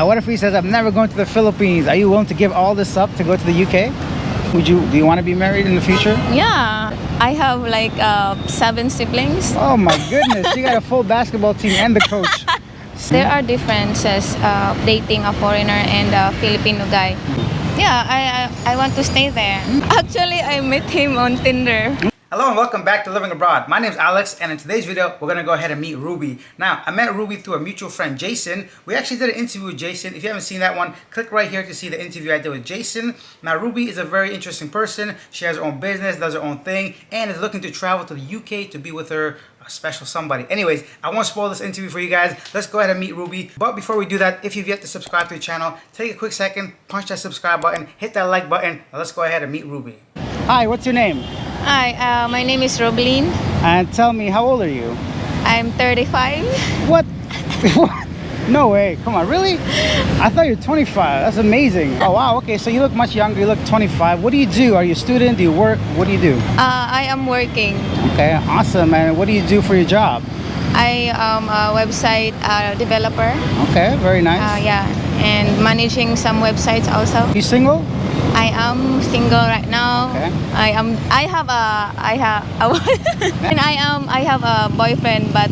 What if he says, I'm never going to the Philippines? Are you willing to give all this up to go to the UK? Do you want to be married in the future? Yeah, I have like 7 siblings. Oh my goodness, you got a full basketball team and the coach. There are differences dating a foreigner and a Filipino guy. Yeah, I want to stay there. Actually, I met him on Tinder. Hello and welcome back to Living Abroad. My name is Alex, and in today's video, we're going to go ahead and meet Ruby. Now, I met Ruby through a mutual friend, Jason. We actually did an interview with Jason. If you haven't seen that one, click right here to see the interview I did with Jason. Now, Ruby is a very interesting person. She has her own business, does her own thing, and is looking to travel to the UK to be with her special somebody. Anyways, I won't spoil this interview for you guys. Let's go ahead and meet Ruby. But before we do that, if you've yet to subscribe to the channel, take a quick second, punch that subscribe button, hit that like button, and let's go ahead and meet Ruby. Hi, what's your name? Hi, my name is Roblin. And tell me, how old are you? I'm 35. What? No way. Come on, really? I thought you were 25. That's amazing. Oh, wow. Okay, so you look much younger. You look 25. What do you do? Are you a student? Do you work? What do you do? I am working. Okay, awesome. And what do you do for your job? I am a website developer. Okay, very nice. Yeah, and managing some websites also. You single? I am single right now. Okay. I have a boyfriend, but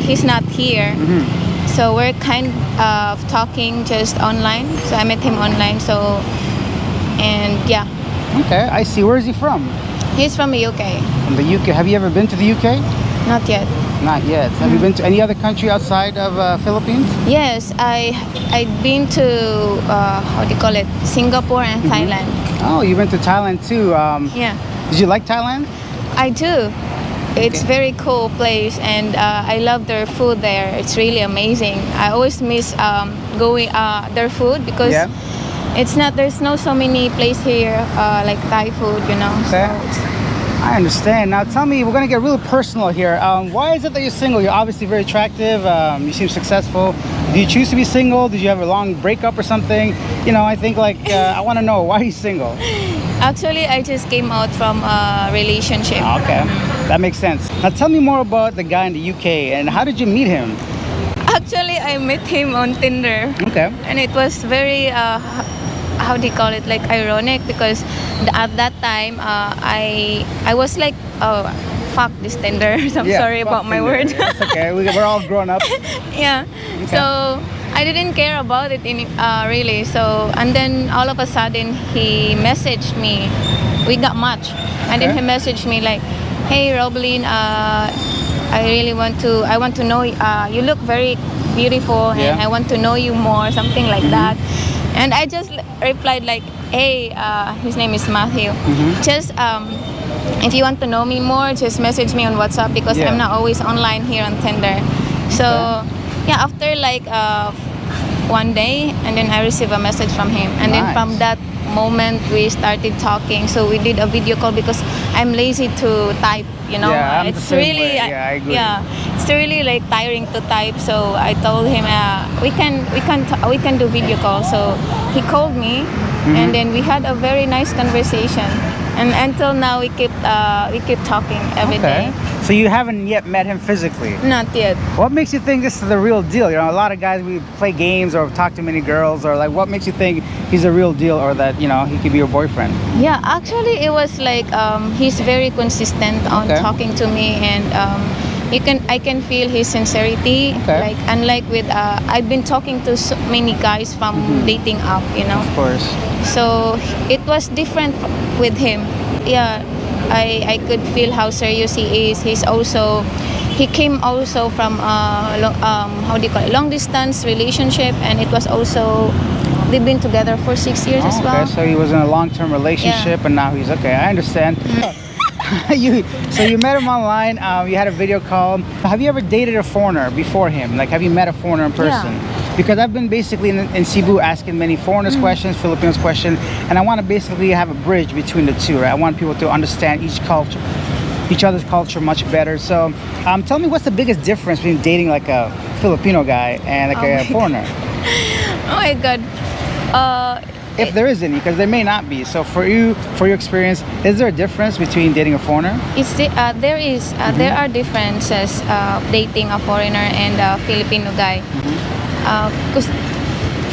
he's not here. So we're kind of talking just online. So I met him online. So, and yeah. Okay, I see. Where is he from? He's from the UK. From the UK. Have you ever been to the UK? Not yet. Not yet. Have you been to any other country outside of Philippines? Yes, I've been to how do you call it? Singapore and Thailand. Oh, you've been to Thailand too. Yeah. Did you like Thailand? I do. It's very cool place, and I love their food there. It's really amazing. I always miss going their food because it's not. There's no so many places here like Thai food, you know. Okay. So I understand. Now tell me, we're gonna get really personal here. Why is it that you're single? You're obviously very attractive. You seem successful. Do you choose to be single? Did you have a long breakup or something? You know, I think like I want to know, why are you single? Actually, I just came out from a relationship. Okay, that makes sense. Now tell me more about the guy in the UK and how did you meet him? Actually, I met him on Tinder. Okay. And it was very how do you call it, like ironic, because at that time I was like, oh, fuck this Tinder. I'm sorry about my word. It's okay, we're all grown up. Yeah. Okay. So I didn't care about it really. So, and then all of a sudden he messaged me. We got matched, and then he messaged me like, hey Roblin, I want to know, you look very beautiful, and I want to know you more, something like that. And I just replied like, hey, his name is Matthew. Just if you want to know me more, just message me on WhatsApp, because I'm not always online here on Tinder. So yeah, after like 1 day, and then I received a message from him, and then from that moment we started talking. So we did a video call because I'm lazy to type, you know. It's really I agree. it's really like tiring to type. So I told him we can do video call. So he called me, and then we had a very nice conversation, and until now we keep talking every day. So you haven't yet met him physically? Not yet. What makes you think this is the real deal? You know, a lot of guys, we play games or talk to many girls, or like, what makes you think he's a real deal, or that, you know, he could be your boyfriend? Yeah, actually it was like he's very consistent on talking to me, and I can feel his sincerity. Like, unlike with I've been talking to so many guys from dating app, you know. Of course. So it was different with him. Yeah, I could feel how serious he is. He came also from how do you call it, long distance relationship, and it was also, they've been together for 6 years as well. Okay, so he was in a long-term relationship, and now he's okay. I understand. So you met him online. You had a video call. Have you ever dated a foreigner before him? Like, have you met a foreigner in person? Because I've been basically in Cebu asking many foreigners questions, Filipinos questions, and I want to basically have a bridge between the two, right? I want people to understand each other's culture much better. So tell me, what's the biggest difference between dating like a Filipino guy and like a foreigner? Oh my God. If there is any, because there may not be. So for your experience, is there a difference between dating a foreigner? There are differences dating a foreigner and a Filipino guy. Because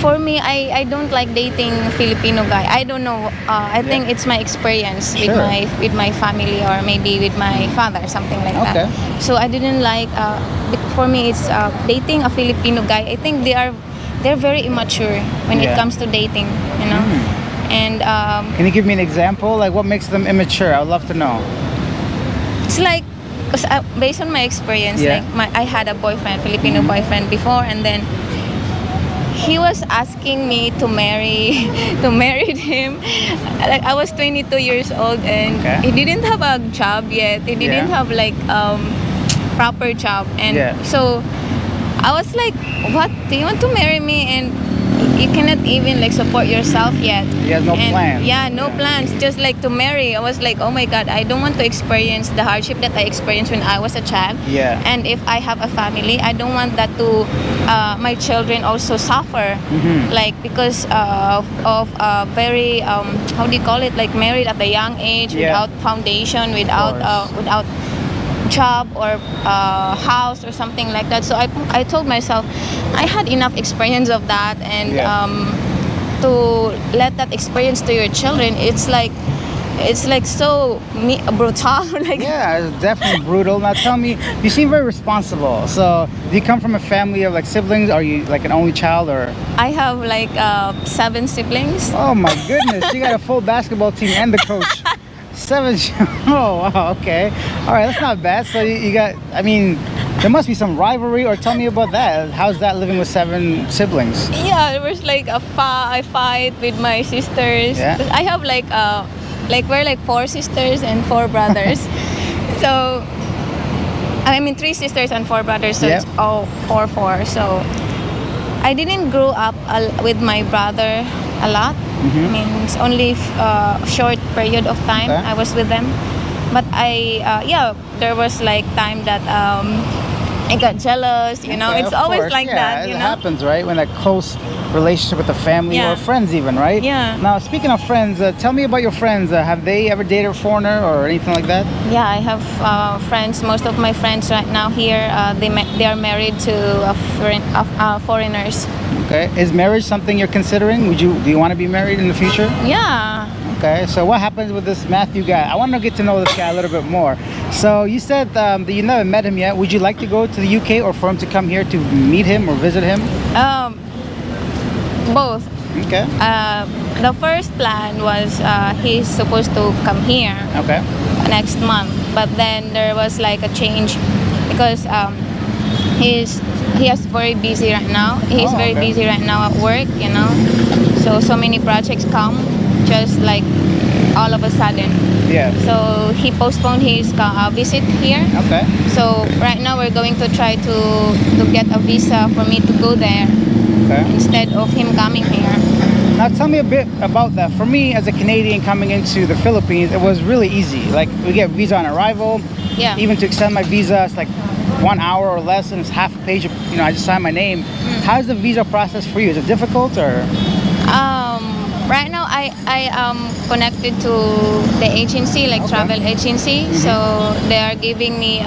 For me, I don't like dating Filipino guy. I don't know. I think it's my experience Sure. with my family, or maybe with my father, something like Okay. that. So I didn't like. For me, it's dating a Filipino guy. I think they're very immature when it Yeah. comes to dating. You know, and Can you give me an example? Like what makes them immature? I would love to know. it's like. 'Cause, based on my experience, Yeah. like I had a boyfriend, Filipino boyfriend before, and then he was asking me to marry him. Like I was 22 years old, and Okay. he didn't have a job yet. He didn't Yeah. have like proper job, and Yeah. so I was like, "What? Do you want to marry me?" And you cannot even like support yourself yet. He has no And, plans. Yeah, no plans. Just like to marry. I was like, oh my god, I don't want to experience the hardship that I experienced when I was a child. Yeah. And if I have a family, I don't want that to my children also suffer. Like because of very how do you call it? Like married at a young age, Yeah. without foundation, without without job or house or something like that. So I told myself I had enough experience of that, and Yeah. to let that experience to your children, it's like so brutal. Like Yeah, it's definitely brutal. Now tell me, you seem very responsible. So do you come from a family of like siblings? Are you like an only child or? I have like 7 siblings. Oh my goodness, you got a full basketball team and the coach. 7. Oh wow, okay. All right, that's not bad. So you got, I mean, there must be some rivalry, or tell me about that. How's that living with 7 siblings? Yeah, there was like I fight with my sisters. Yeah. I have like we're like 4 sisters and 4 brothers. So I mean 3 sisters and 4 brothers. So Yep. it's all 4. So I didn't grow up with my brother a lot. I mean it's only a short period of time Okay. I was with them. But there was like time that I got jealous. You know, Okay, it's of always course. like Yeah, that. You it know. happens, right? When that close relationship with the family Yeah. or friends even, right? Yeah. Now, speaking of friends, tell me about your friends. Have they ever dated a foreigner or anything like that? Yeah, I have friends. Most of my friends right now here, they are married to foreigners. Okay. Is marriage something you're considering? Do you want to be married in the future? Yeah. Okay. So what happens with this Matthew guy? I want to get to know this guy a little bit more. So you said that you never met him yet. Would you like to go to the UK or for him to come here to meet him or visit him? Both. Okay. The first plan was he's supposed to come here Okay. next month, but then there was like a change because he is very busy right now. He's Oh, very okay. busy right now at work. You know, so many projects come just like all of a sudden. Yeah. So he postponed his visit here. Okay. So right now we're going to try to get a visa for me to go there Okay. instead of him coming here. Now tell me a bit about that. For me, as a Canadian coming into the Philippines, it was really easy. Like we get visa on arrival. Yeah. Even to extend my visa, it's like 1 hour or less, and it's half a page. I just sign my name. How's the visa process for you? Is it difficult or? Right now I am connected to the agency, like Okay. travel agency. So they are giving me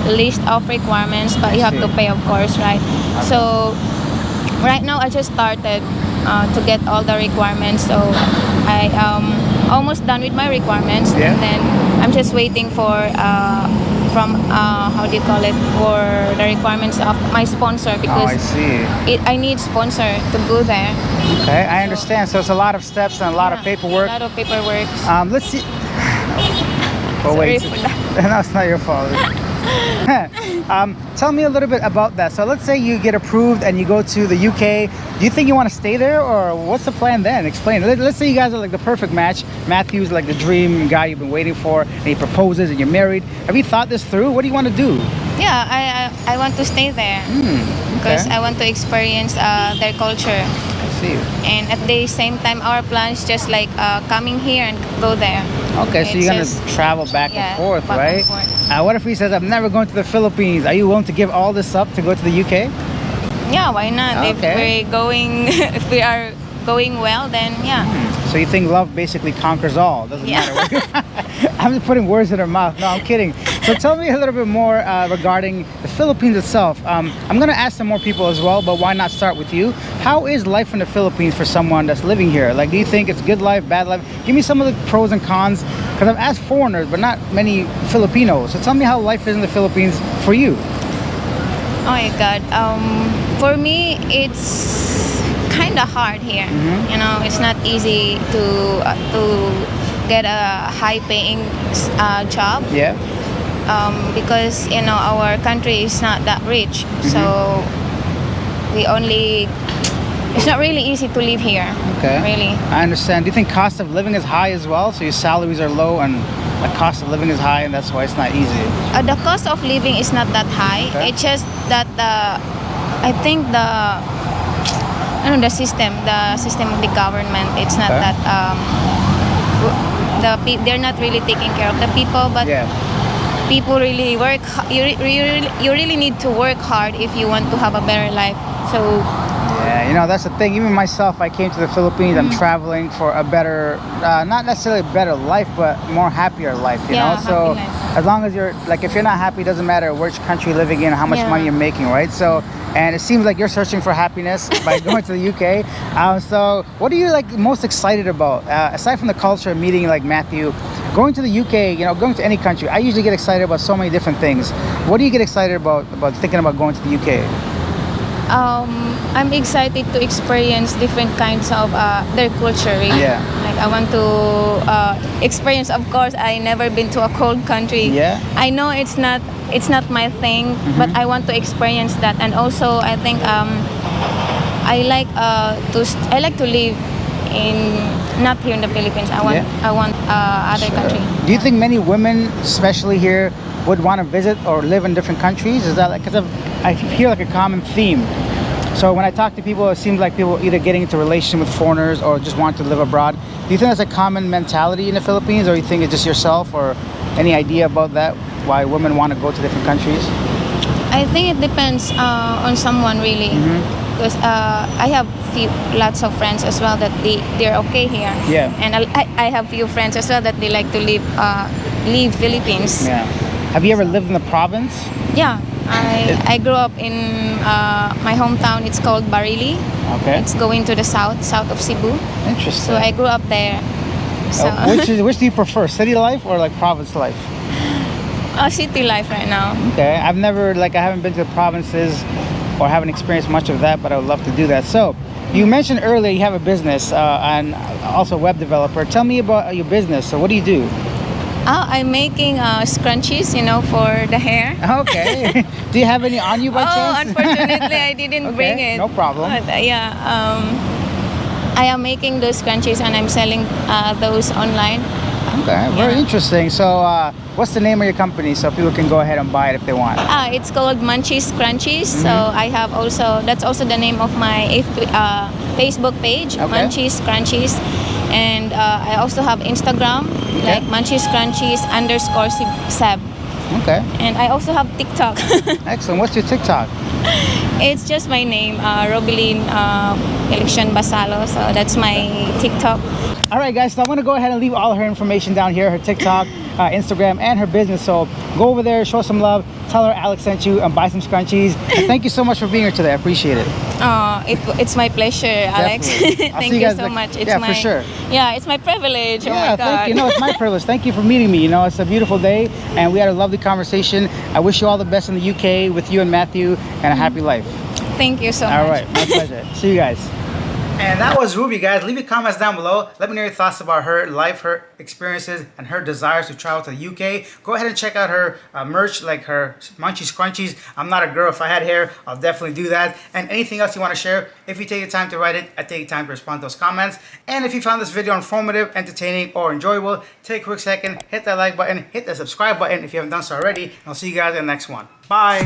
list of requirements, but you have to see. pay, of course, right? So right now I just started to get all the requirements. So I almost done with my requirements, Yeah. and then I'm just waiting for from how do you call it, for the requirements of my sponsor, Oh, because I see. I need sponsor to go there. Okay, I understand. So it's a lot of steps and a lot of paperwork. A lot of paperwork. Let's see. Oh Sorry wait, for that. no, it's not your fault. Tell me a little bit about that. So let's say you get approved and you go to the UK. Do you think you want to stay there, or what's the plan then? Explain. Let's say you guys are like the perfect match. Matthew's like the dream guy you've been waiting for, and he proposes and you're married. Have you thought this through? What do you want to do? Yeah, I want to stay there because Okay. I want to experience their culture. I see. And at the same time, our plan is just like coming here and go there. Okay, so It's you're gonna just- travel back yeah, and forth, back and right? forth. What if he says, "I'm never going to the Philippines"? Are you willing to give all this up to go to the UK? Yeah, why not? If Okay. we're going, if we are going well, then yeah. So you think love basically conquers all? Doesn't Yeah. matter what I'm just putting words in her mouth. No, I'm kidding. So tell me a little bit more regarding the Philippines itself. I'm going to ask some more people as well, but why not start with you? How is life in the Philippines for someone that's living here? Like, do you think it's good life, bad life? Give me some of the pros and cons, because I've asked foreigners, but not many Filipinos. So tell me how life is in the Philippines for you. Oh my God. For me, it's kind of hard here. You know, it's not easy to get a high-paying job. Yeah. Because you know our country is not that rich, so we only. It's not really easy to live here. Okay. Really. I understand. Do you think cost of living is high as well? So your salaries are low and the cost of living is high, and that's why it's not easy. The cost of living is not that high. Okay. It's just that I think the system of the government, it's not Okay. that they're not really taking care of the people, but Yeah. people really work. You really need to work hard if you want to have a better life. So Yeah, you know, that's the thing. Even myself, I came to the Philippines. I'm traveling for a better, not necessarily a better life, but more happier life, you Yeah, know? So happy life. as long as you're, like, if you're not happy, it doesn't matter which country you're living in, how much Yeah. money you're making, right? So, and it seems like you're searching for happiness by going to the UK. So what are you, like, most excited about? Aside from the culture, meeting, like, Matthew, going to the UK, you know, going to any country, I usually get excited about so many different things. What do you get excited about thinking about going to the UK? I'm excited to experience different kinds of their culture. Really. Yeah. Like I want to experience. Of course, I never been to a cold country. Yeah. I know it's not my thing, but I want to experience that. And also, I think I like to live in not here in the Philippines. I want other country. Do you think many women, especially here, would want to visit or live in different countries? Is that like, because I hear like a common theme. So when I talk to people, it seems like people either getting into relation with foreigners or just want to live abroad. Do you think that's a common mentality in the Philippines, or you think it's just yourself, or any idea about that, why women want to go to different countries? I think it depends on someone really, because I have lots of friends as well that they're okay here. Yeah. And I have few friends as well that they like to leave Philippines. Yeah. Have you ever lived in the province? Yeah. I grew up in my hometown. It's called Barili. Okay. It's going to the south of Cebu. Interesting. So I grew up there. So Which do you prefer, city life or like province life? city life right now. Okay, I haven't been to the provinces or haven't experienced much of that, but I would love to do that. So, you mentioned earlier you have a business and also a web developer. Tell me about your business. So, what do you do? I'm making scrunchies, you know, for the hair. Okay. Do you have any on you by chance? Unfortunately, I didn't Okay, bring it. no problem. But, I am making those scrunchies and I'm selling those online. Okay, very Yeah. interesting. So, what's the name of your company so people can go ahead and buy it if they want? It's called Munchies Crunchies. So I have that's also the name of my Facebook page, Okay. Munchies Crunchies. And I also have Instagram, like Munchies Crunchies _seb. Okay, And I also have TikTok. excellent. What's your TikTok? It's just my name, Robeline Election Basalo. So that's my TikTok. All right, guys, so I'm going to go ahead and leave all her information down here, her TikTok, Instagram, and her business. So go over there, show some love, tell her Alex sent you, and buy some scrunchies. And thank you so much for being here today. I appreciate it. It's my pleasure, Alex. Definitely. I'll Thank see you you guys so next- much. yeah, for sure. Yeah, it's my privilege. Oh Yeah, my God. thank you. No, it's my privilege. Thank you for meeting me. You know, it's a beautiful day, and we had a lovely conversation. I wish you all the best in the UK with you and Matthew, and a happy life. Thank you so much. All right, my pleasure. See you guys. And that was Ruby, guys. Leave your comments down below. Let me know your thoughts about her life, her experiences, and her desires to travel to the UK. Go ahead and check out her merch, like her Munchies Crunchies. I'm not a girl. If I had hair, I'll definitely do that. And anything else you want to share, if you take the time to write it, I take the time to respond to those comments. And if you found this video informative, entertaining, or enjoyable, take a quick second, hit that like button, hit the subscribe button if you haven't done so already. And I'll see you guys in the next one. Bye.